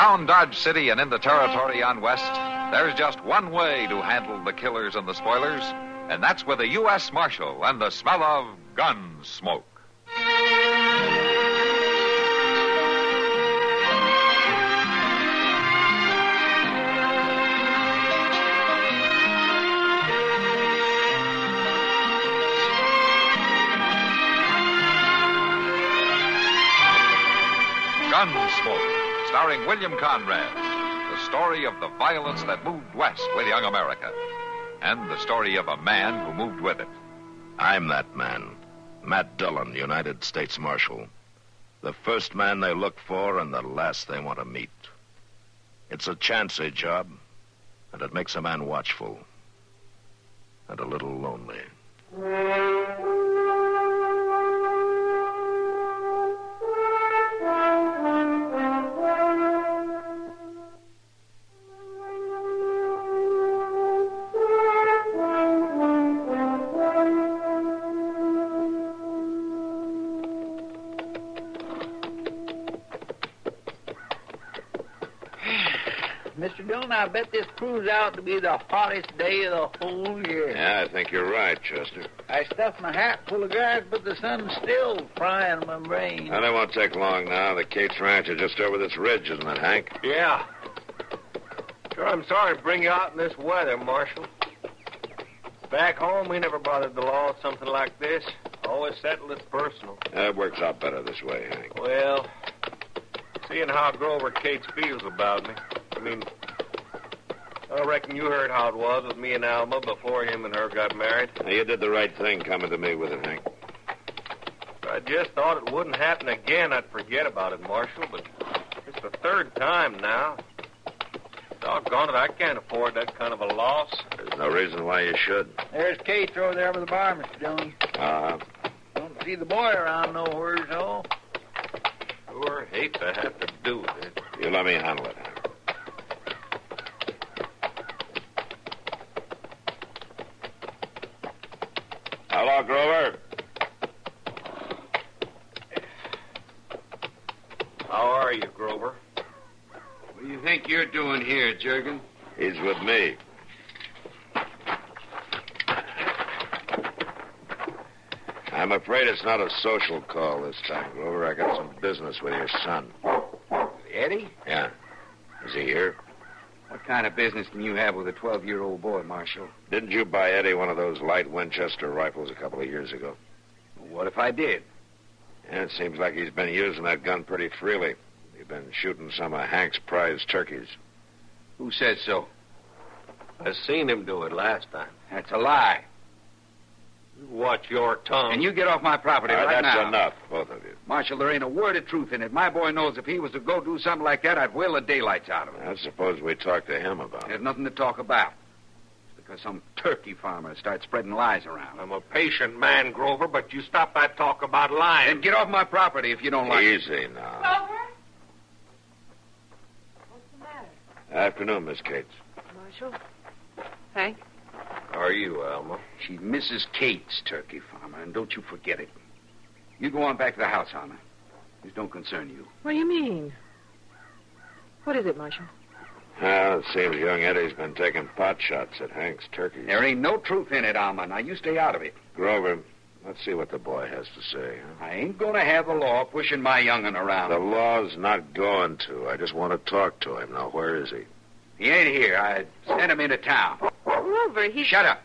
Around Dodge City and in the territory on west, there's just one way to handle the killers and the spoilers, and that's with a U.S. Marshal and the smell of Gunsmoke. Gunsmoke, starring William Conrad. The story of the violence that moved west with young America. And the story of a man who moved with it. I'm that man. Matt Dillon, United States Marshal. The first man they look for and the last they want to meet. It's a chancy job, and it makes a man watchful. And a little lonely. Mr. Dillon, I bet this proves out to be the hottest day of the whole year. Yeah, I think you're right, Chester. I stuffed my hat full of gas, but the sun's still frying my brain. Well, it won't take long now. The Cates Ranch is just over this ridge, isn't it, Hank? Yeah. Sure, I'm sorry to bring you out in this weather, Marshal. Back home, we never bothered the law with something like this. Always settled it personal. It works out better this way, Hank. Well, seeing how Grover Cates feels about me. I mean, I reckon you heard how it was with me and Alma before him and her got married. Now, you did the right thing coming to me with it, Hank. If I just thought it wouldn't happen again, I'd forget about it, Marshal, but it's the third time now. Doggone it, I can't afford that kind of a loss. There's no reason why you should. There's Cates over there by the bar, Mr. Dillon. Don't see the boy around nowhere, so. Sure hate to have to do with it. You let me handle it, Hank. Hello, Grover. How are you, Grover? What do you think you're doing here, Jurgen? He's with me. I'm afraid it's not a social call this time, Grover. I got some business with your son. Eddie? Yeah. Is he here? What kind of business can you have with a 12-year-old boy, Marshal? Didn't you buy Eddie one of those light Winchester rifles a couple of years ago? What if I did? Yeah, it seems like he's been using that gun pretty freely. He's been shooting some of Hank's prize turkeys. Who said so? I seen him do it last time. That's a lie. You watch your tongue. And you get off my property right now. That's enough, both of you. Marshal, there ain't a word of truth in it. My boy knows if he was to go do something like that, I'd whale the daylights out of him. I suppose we talk to him about There's it. nothing to talk about. It's because some turkey farmer starts spreading lies around. I'm a patient man, Grover, but you stop that talk about lying. Then get off my property if you don't like it. Easy now. Grover? What's the matter? Afternoon, Miss Cates. Marshal? Hank? How are you, Alma? She's Mrs. Cates, turkey farmer, and don't you forget it. You go on back to the house, Alma. This don't concern you. What do you mean? What is it, Marshal? Well, it seems young Eddie's been taking pot shots at Hank's turkeys. There ain't no truth in it, Alma. Now, you stay out of it. Grover, let's see what the boy has to say. Huh? I ain't going to have the law pushing my young'un around. The law's not going to. I just want to talk to him. Now, where is he? He ain't here. I sent him into town. Grover, he... Shut up.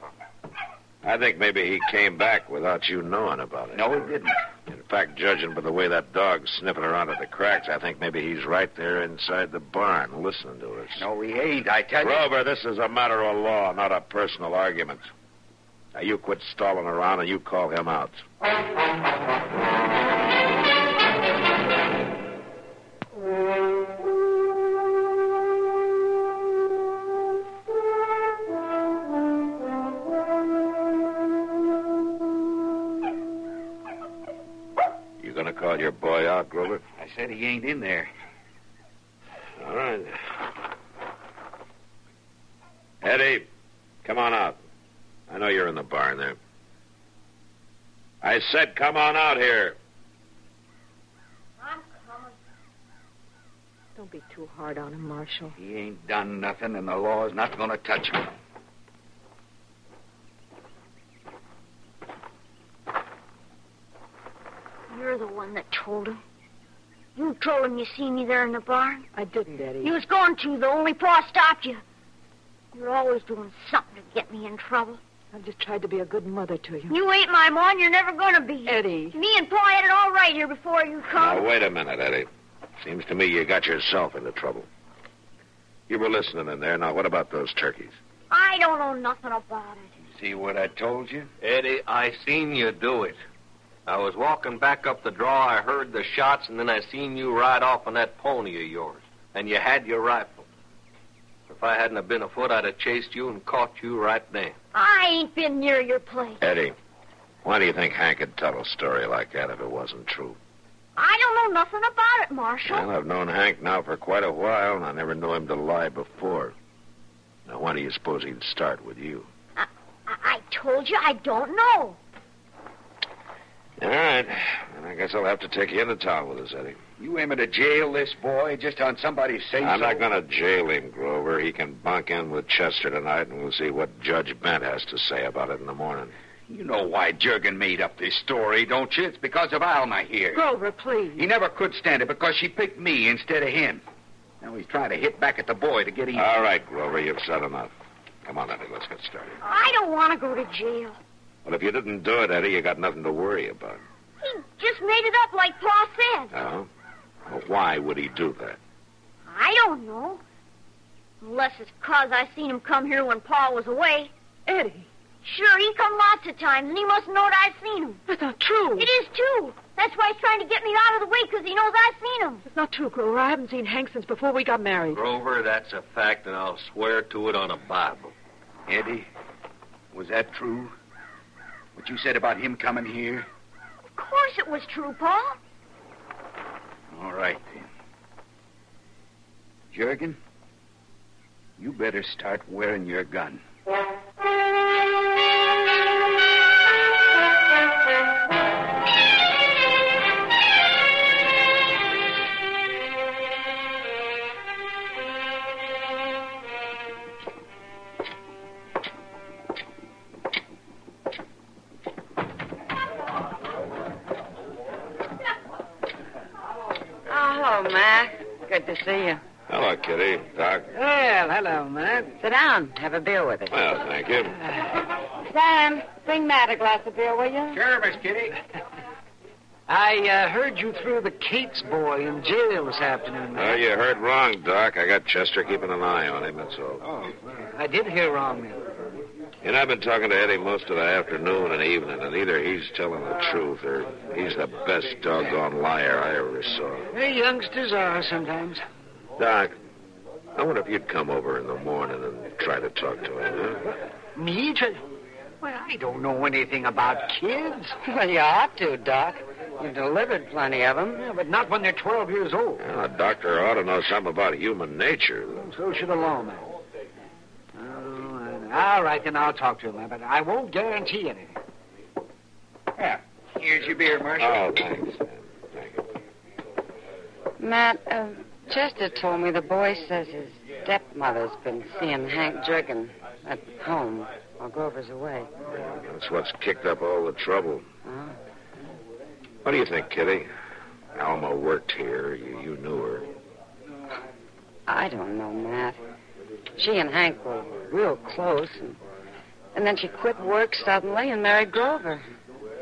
I think maybe he came back without you knowing about it. No, he didn't. In fact, judging by the way that dog's sniffing around at the cracks, I think maybe he's right there inside the barn listening to us. No, he ain't, I tell you. Grover, this is a matter of law, not a personal argument. Now, you quit stalling around and you call him out. You gonna call your boy out, Grover? I said he ain't in there. All right. Eddie, come on out. I know you're in the barn there. I said come on out here. I'm coming. Don't be too hard on him, Marshal. He ain't done nothing, and the law's not going to touch him. You're the one that told him. You told him you seen me there in the barn. I didn't, Eddie. You was going to, though. Only Pa stopped you. You're always doing something to get me in trouble. I've just tried to be a good mother to you. You ain't my ma, and you're never going to be. Eddie. Me and Pa had it all right here before you come. Now, wait a minute, Eddie. Seems to me you got yourself into trouble. You were listening in there. Now, what about those turkeys? I don't know nothing about it. See what I told you? Eddie, I seen you do it. I was walking back up the draw, I heard the shots, and then I seen you ride off on that pony of yours. And you had your rifle. If I hadn't have been afoot, I'd have chased you and caught you right then. I ain't been near your place. Eddie, why do you think Hank would tell a story like that if it wasn't true? I don't know nothing about it, Marshal. Well, I've known Hank now for quite a while, and I never knew him to lie before. Now, why do you suppose he'd start with you? I told you I don't know. All right. Then I guess I'll have to take you into town with us, Eddie. You aiming to jail this boy just on somebody's say-so? I'm not going to jail him, Grover. He can bunk in with Chester tonight, and we'll see what Judge Bent has to say about it in the morning. You know why Jurgen made up this story, don't you? It's because of Alma here. Grover, please. He never could stand it because she picked me instead of him. Now he's trying to hit back at the boy to get even. All right, Grover, you've said enough. Come on, Eddie, let's get started. I don't want to go to jail. Well, if you didn't do it, Eddie, you got nothing to worry about. He just made it up like Pa said. Oh? Well, why would he do that? I don't know. Unless it's 'cause I seen him come here when Pa was away. Eddie. Sure, he come lots of times, and he must know that I seen him. That's not true. It is, too. That's why he's trying to get me out of the way, 'cause he knows I seen him. It's not true, Grover. I haven't seen Hank since before we got married. Grover, that's a fact, and I'll swear to it on a Bible. Eddie, was that true? What you said about him coming here? Of course it was true, Pa. All right, then. Jurgen, you better start wearing your gun. Hello, Matt. Good to see you. Hello, Kitty. Doc. Well, hello, Matt. Sit down. Have a beer with us. Well, thank you. Sam, bring Matt a glass of beer, will you? Sure, Miss Kitty. I heard you threw the Cates boy in jail this afternoon, Well, Matt. you heard wrong, Doc. I got Chester keeping an eye on him, that's all. Oh, well, I did hear wrong then. You know, I've been talking to Eddie most of the afternoon and evening, and either he's telling the truth or he's the best doggone liar I ever saw. The youngsters are sometimes. Doc, I wonder if you'd come over in the morning and try to talk to him, huh? Me? Well, I don't know anything about kids. Well, you ought to, Doc. You've delivered plenty of them. Yeah, but not when they're 12 years old. Well, a doctor ought to know something about human nature. So should a lawman. Oh, all right, then I'll talk to him, but I won't guarantee anything. Yeah. Here's your beer, Marshal. Oh, thanks, Sam. Thank you. Matt, Chester told me the boy says his stepmother's been seeing Hank Jurgen at home while Grover's away. Yeah, that's what's kicked up all the trouble. Oh. What do you think, Kitty? Alma worked here. You knew her. I don't know, Matt. She and Hank were real close, and then she quit work suddenly and married Grover.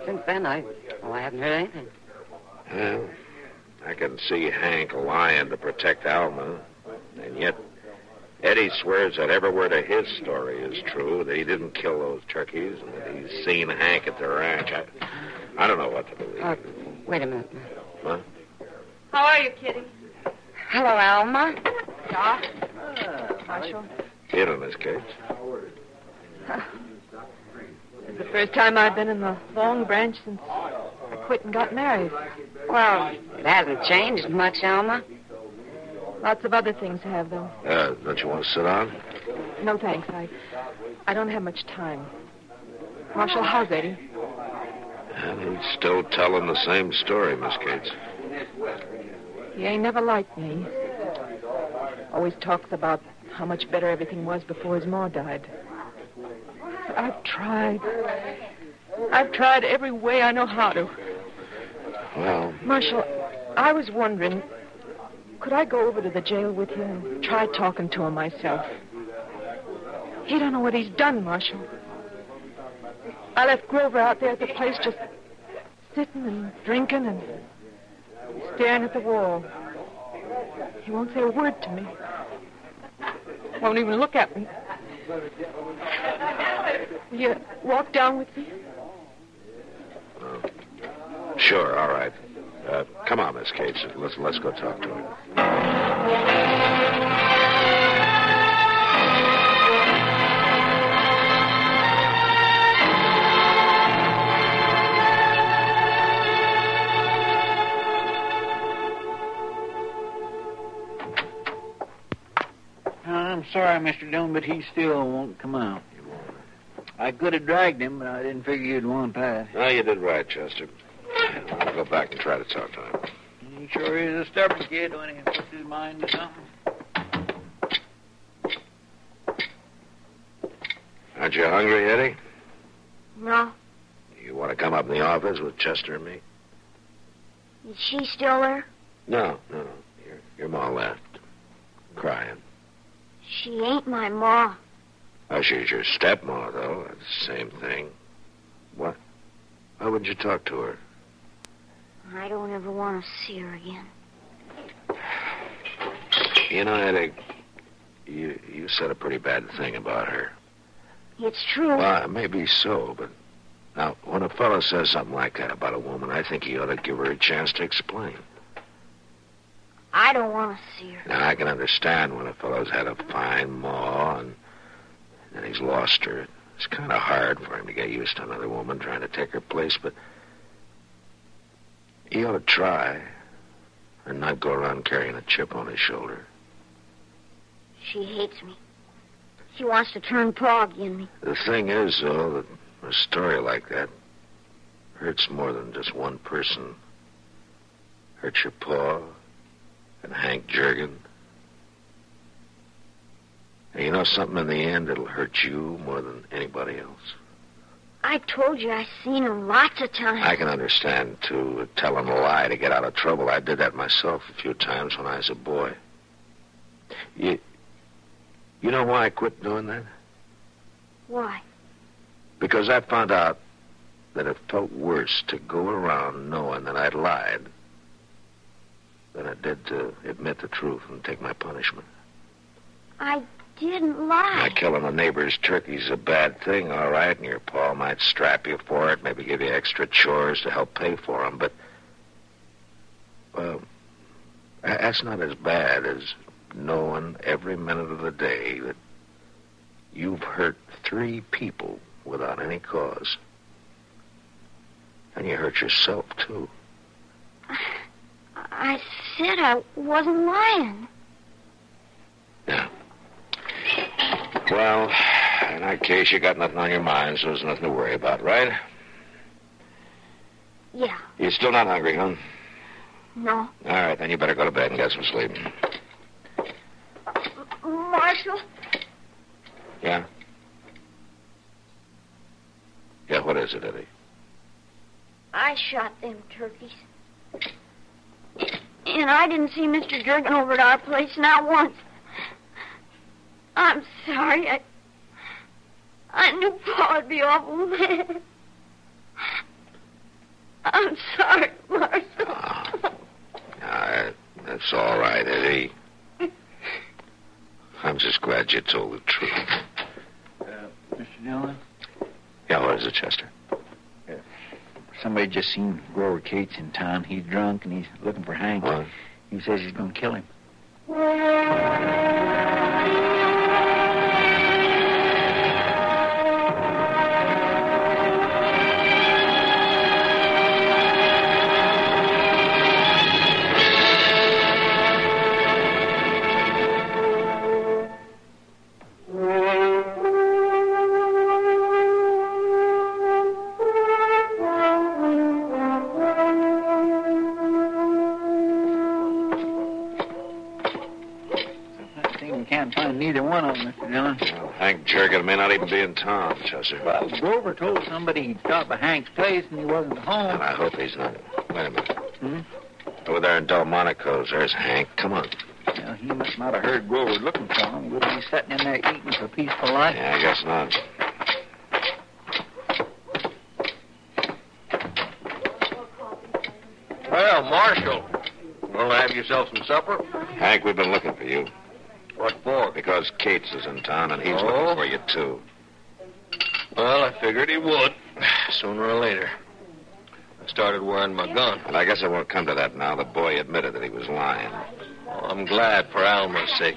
Since then, I haven't heard anything. Well, I can see Hank lying to protect Alma, and yet Eddie swears that every word of his story is true, that he didn't kill those turkeys, and that he's seen Hank at the ranch. I don't know what to believe. Wait a minute. What? How are you, Kitty? Hello, Alma. Doc? Marshal? Here, Miss Cates. It's the first time I've been in the Long Branch since I quit and got married. Well, it hasn't changed much, Alma. Lots of other things have, though. Don't you want to sit down? No, thanks. I don't have much time. Marshal, how's Eddie? And he's still telling the same story, Miss Cates. He ain't never liked me. always talks about how much better everything was before his ma died. I've tried. I've tried every way I know how to. Well... Marshal, I was wondering, could I go over to the jail with you and try talking to him myself? He don't know what he's done, Marshal. I left Grover out there at the place just sitting and drinking and staring at the wall. He won't say a word to me. Won't even look at me. Will you walk down with me? Sure, all right. Come on, Miss Cates. Let's go talk to him. I'm sorry, Mr. Dillon, but he still won't come out. I could have dragged him, but I didn't figure you'd want to pass. No, you did right, Chester. I'll go back and try to talk to him. He sure is a stubborn kid when he puts his mind to something. Aren't you hungry, Eddie? No. You want to come up in the office with Chester and me? Is she still there? No. Your ma left. Crying. She ain't my ma. Oh, she's your stepma, though. That's the same thing. What? Why wouldn't you talk to her? I don't ever want to see her again. You know, Eddie, you said a pretty bad thing about her. It's true. Well, maybe so, but... Now, when a fellow says something like that about a woman, I think he ought to give her a chance to explain. I don't want to see her. Now, I can understand when a fellow's had a fine ma and he's lost her. It's kind of hard for him to get used to another woman trying to take her place, but he ought to try and not go around carrying a chip on his shoulder. She hates me. She wants to turn Pa agin me. The thing is, though, that a story like that hurts more than just one person. Hurts your pa and Hank Jurgen. And you know something, in the end, it'll hurt you more than anybody else. I told you I seen him lots of times. I can understand, too, telling a lie to get out of trouble. I did that myself a few times when I was a boy. You know why I quit doing that? Why? Because I found out that it felt worse to go around knowing that I'd lied than it did to admit the truth and take my punishment. I didn't lie. Now, killing a neighbor's turkey's a bad thing, all right, and your pa might strap you for it, maybe give you extra chores to help pay for them, but, well, that's not as bad as knowing every minute of the day that you've hurt 3 people without any cause. And you hurt yourself, too. I said I wasn't lying. Yeah. Well, in that case, you got nothing on your mind, so there's nothing to worry about, right? Yeah. You're still not hungry, huh? No. All right, then you better go to bed and get some sleep. Marshal? Yeah? Yeah, what is it, Eddie? I shot them turkeys. And I didn't see Mr. Jurgen over at our place, not once. I'm sorry. I knew Pa would be awful mad. I'm sorry, Marshal. That's all right, Eddie. I'm just glad you told the truth. Mr. Dillon? Yeah, what is it, Chester? Somebody just seen Grover Cates in town. He's drunk and he's looking for Hank. What? He says he's going to kill him. Hank Jurgen may not even be in town, Chester. Well, Grover told somebody he'd stop at Hank's place and he wasn't home. And I hope he's not. Wait a minute. Hmm? Over there in Delmonico's, there's Hank. Come on. Well, he must not have heard Grover looking for him. Would he be sitting in there eating for peaceful life? Yeah, I guess not. Well, Marshal, want to have yourself some supper? Hank, we've been looking for you. What for? Because Cates is in town, and he's Oh? looking for you, too. Well, I figured he would, sooner or later. I started wearing my gun. And I guess it won't come to that now. The boy admitted that he was lying. Oh, I'm glad for Alma's sake.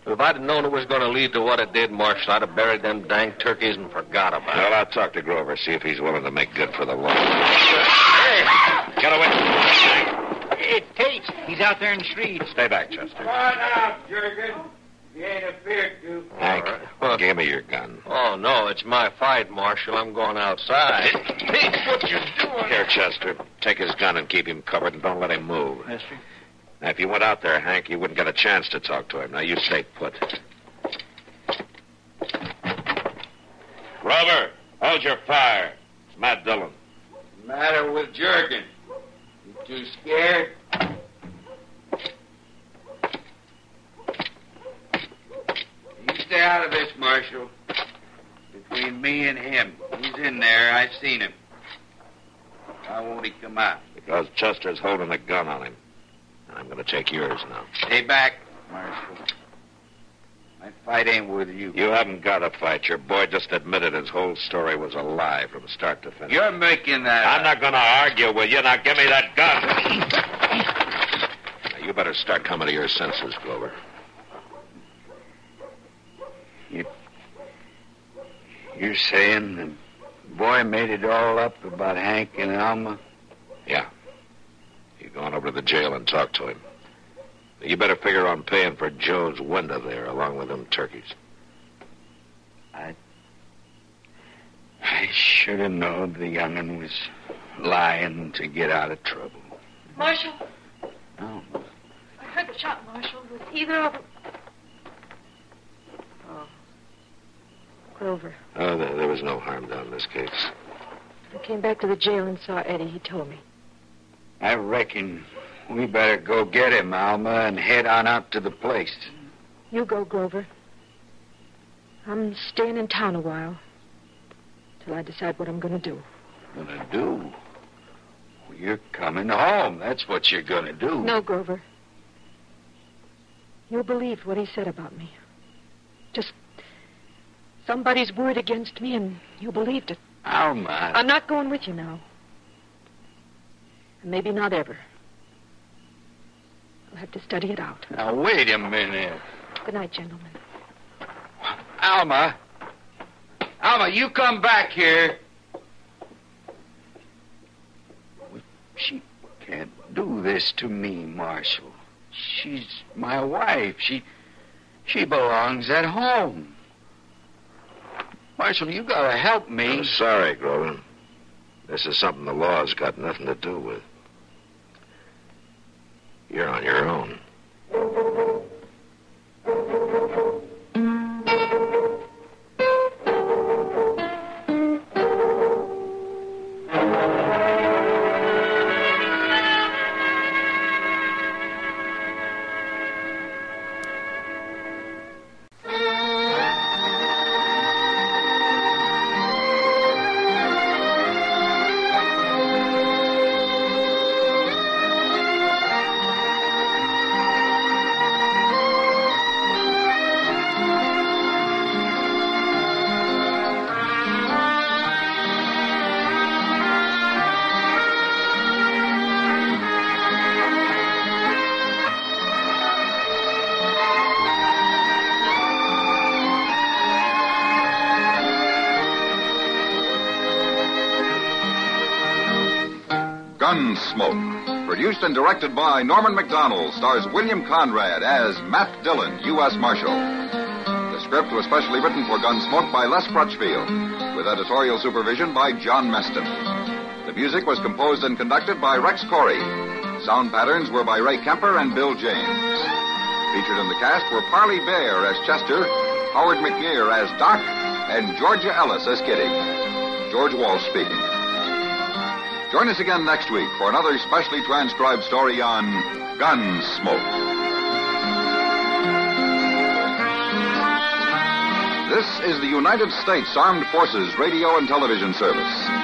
But if I'd have known it was going to lead to what it did, Marshal, I'd have buried them dang turkeys and forgot about Well, it. I'll talk to Grover, see if he's willing to make good for the law. Hey! Get away. It's Cates. He's out there in the street. Stay back, Chester. Come on out, Jurgen. You ain't afeared to. Hank, All right. Well- give me your gun. Oh, no, it's my fight, Marshal. I'm going outside. Hey, what you doing? Here, Chester. Take his gun and keep him covered, and don't let him move. Mister. Now, if you went out there, Hank, you wouldn't get a chance to talk to him. Now, you stay put. Grover, hold your fire. It's Matt Dillon. Matter with Jurgen? You too scared? You stay out of this, Marshal. Between me and him. He's in there. I've seen him. Why won't he come out? Because Chester's holding a gun on him. And I'm going to take yours now. Stay back, Marshal. My fight ain't with you. You haven't got to fight. Your boy just admitted his whole story was a lie from start to finish. You're making that I'm up. not going to argue with you. Now, give me that gun. Now, you better start coming to your senses, Grover. You're saying the boy made it all up about Hank and Alma? Yeah. You go on over to the jail and talk to him. You better figure on paying for Joe's window there, along with them turkeys. I should have known the young'un was lying to get out of trouble. Marshal, Oh, I heard the shot, Marshal. Was either of them... Oh. Grover. Oh, there was no harm done in this case. I came back to the jail and saw Eddie. He told me. I reckon we better go get him, Alma, and head on out to the place. You go, Grover. I'm staying in town a while. Till I decide what I'm going to do. Gonna do? Well, you're coming home. That's what you're gonna do. No, Grover. You'll believe what he said about me. Just somebody's word against me, and you believed it. Alma. I'm not going with you now. And maybe not ever. I'll have to study it out. Now, wait a minute. Good night, gentlemen. Alma. Alma, you come back here. She can't do this to me, Marshal. She's my wife. She belongs at home. Marshal, you gotta help me. I'm sorry, Grover. This is something the law's got nothing to do with. You're on your own. Gunsmoke, produced and directed by Norman Macdonnell, stars William Conrad as Matt Dillon, U.S. Marshal. The script was specially written for Gunsmoke by Les Crutchfield, with editorial supervision by John Meston. The music was composed and conducted by Rex Corey. Sound patterns were by Ray Kemper and Bill James. Featured in the cast were Parley Bear as Chester, Howard McNear as Doc, and Georgia Ellis as Kitty. George Walsh speaking. Join us again next week for another specially transcribed story on Gunsmoke. This is the United States Armed Forces Radio and Television Service.